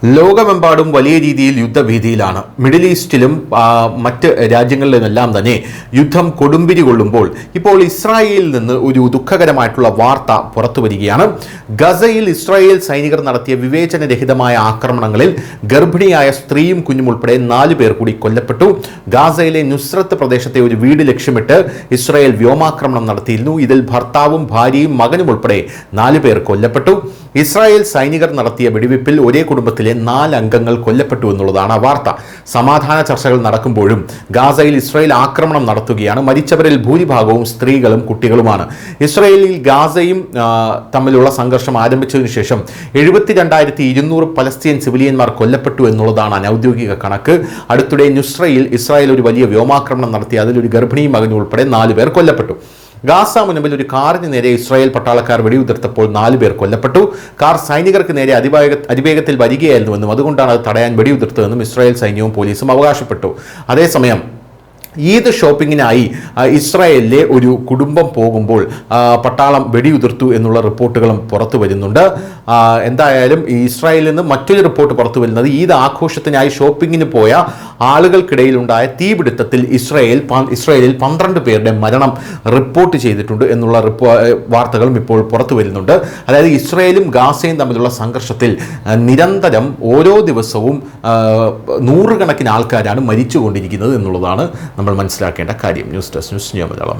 ലോകമെമ്പാടും വലിയ രീതിയിൽ യുദ്ധഭീതിയിലാണ്. മിഡിൽ ഈസ്റ്റിലും മറ്റ് രാജ്യങ്ങളിലുമെല്ലാം തന്നെ യുദ്ധം കൊടുമ്പിരി കൊള്ളുമ്പോൾ ഇപ്പോൾ ഇസ്രായേലിൽ നിന്ന് ഒരു ദുഃഖകരമായിട്ടുള്ള വാർത്ത പുറത്തു വരികയാണ്. ഗസയിൽ ഇസ്രായേൽ സൈനികർ നടത്തിയ വിവേചനരഹിതമായ ആക്രമണങ്ങളിൽ ഗർഭിണിയായ സ്ത്രീയും കുഞ്ഞും ഉൾപ്പെടെ 4 പേർ കൂടി കൊല്ലപ്പെട്ടു. ഗാസയിലെ നുസ്രത്ത് പ്രദേശത്തെ ഒരു വീട് ലക്ഷ്യമിട്ട് ഇസ്രായേൽ വ്യോമാക്രമണം നടത്തിയിരുന്നു. ഇതിൽ ഭർത്താവും ഭാര്യയും മകനും ഉൾപ്പെടെ 4 പേർ കൊല്ലപ്പെട്ടു. ഇസ്രായേൽ സൈനികർ നടത്തിയ വെടിവെപ്പിൽ ഒരേ കുടുംബത്തിലെ 4 അംഗങ്ങൾ കൊല്ലപ്പെട്ടു എന്നുള്ളതാണ് വാർത്ത. സമാധാന ചർച്ചകൾ നടക്കുമ്പോഴും ഗാസയിൽ ഇസ്രായേൽ ആക്രമണം നടത്തുകയാണ്. മരിച്ചവരിൽ ഭൂരിഭാഗവും സ്ത്രീകളും കുട്ടികളുമാണ്. ഇസ്രായേലിൽ ഗാസയും തമ്മിലുള്ള സംഘർഷം ആരംഭിച്ചതിനു ശേഷം 72,200 പലസ്തീൻ സിവിലിയന്മാർ കൊല്ലപ്പെട്ടു എന്നുള്ളതാണ് അനൌദ്യോഗിക കണക്ക്. അടുത്തിടെ നുസ്രയിൽ ഇസ്രായേൽ ഒരു വലിയ വ്യോമാക്രമണം നടത്തി. അതിലൊരു ഗർഭിണിയും മകനും ഉൾപ്പെടെ 4 പേർ കൊല്ലപ്പെട്ടു. ഗാസ മുനമ്പിൽ ഒരു കാറിന് നേരെ ഇസ്രായേൽ പട്ടാളക്കാർ വെടിയുതിർത്തപ്പോൾ 4 പേർ കൊല്ലപ്പെട്ടു. കാർ സൈനികർക്ക് നേരെ അതിവേഗത്തിൽ വരികയായിരുന്നുവെന്നും അതുകൊണ്ടാണ് അത് തടയാൻ വെടിയുതിർത്തതെന്നും ഇസ്രായേൽ സൈന്യവും പോലീസും അവകാശപ്പെട്ടു. അതേസമയം ഈദ് ഷോപ്പിങ്ങിനായി ഇസ്രായേലിലെ ഒരു കുടുംബം പോകുമ്പോൾ പട്ടാളം വെടിയുതിർത്തു എന്നുള്ള റിപ്പോർട്ടുകളും പുറത്തു വരുന്നുണ്ട്. എന്തായാലും ഈ ഇസ്രായേലിൽ നിന്ന് മറ്റൊരു റിപ്പോർട്ട് പുറത്തു വരുന്നത് ഈദ് ആഘോഷത്തിനായി ഷോപ്പിങ്ങിന് പോയ ആളുകൾക്കിടയിലുണ്ടായ തീപിടുത്തത്തിൽ ഇസ്രായേലിൽ 12 പേരുടെ മരണം റിപ്പോർട്ട് ചെയ്തിട്ടുണ്ട് എന്നുള്ള വാർത്തകളും ഇപ്പോൾ പുറത്തു വരുന്നുണ്ട്. അതായത് ഇസ്രായേലും ഗാസയും തമ്മിലുള്ള സംഘർഷത്തിൽ നിരന്തരം ഓരോ ദിവസവും 100 കണക്കിന് ആൾക്കാരാണ് മരിച്ചുകൊണ്ടിരിക്കുന്നത് എന്നുള്ളതാണ് നമ്മൾ മനസ്സിലാക്കേണ്ട കാര്യം. News desk news Malayalam.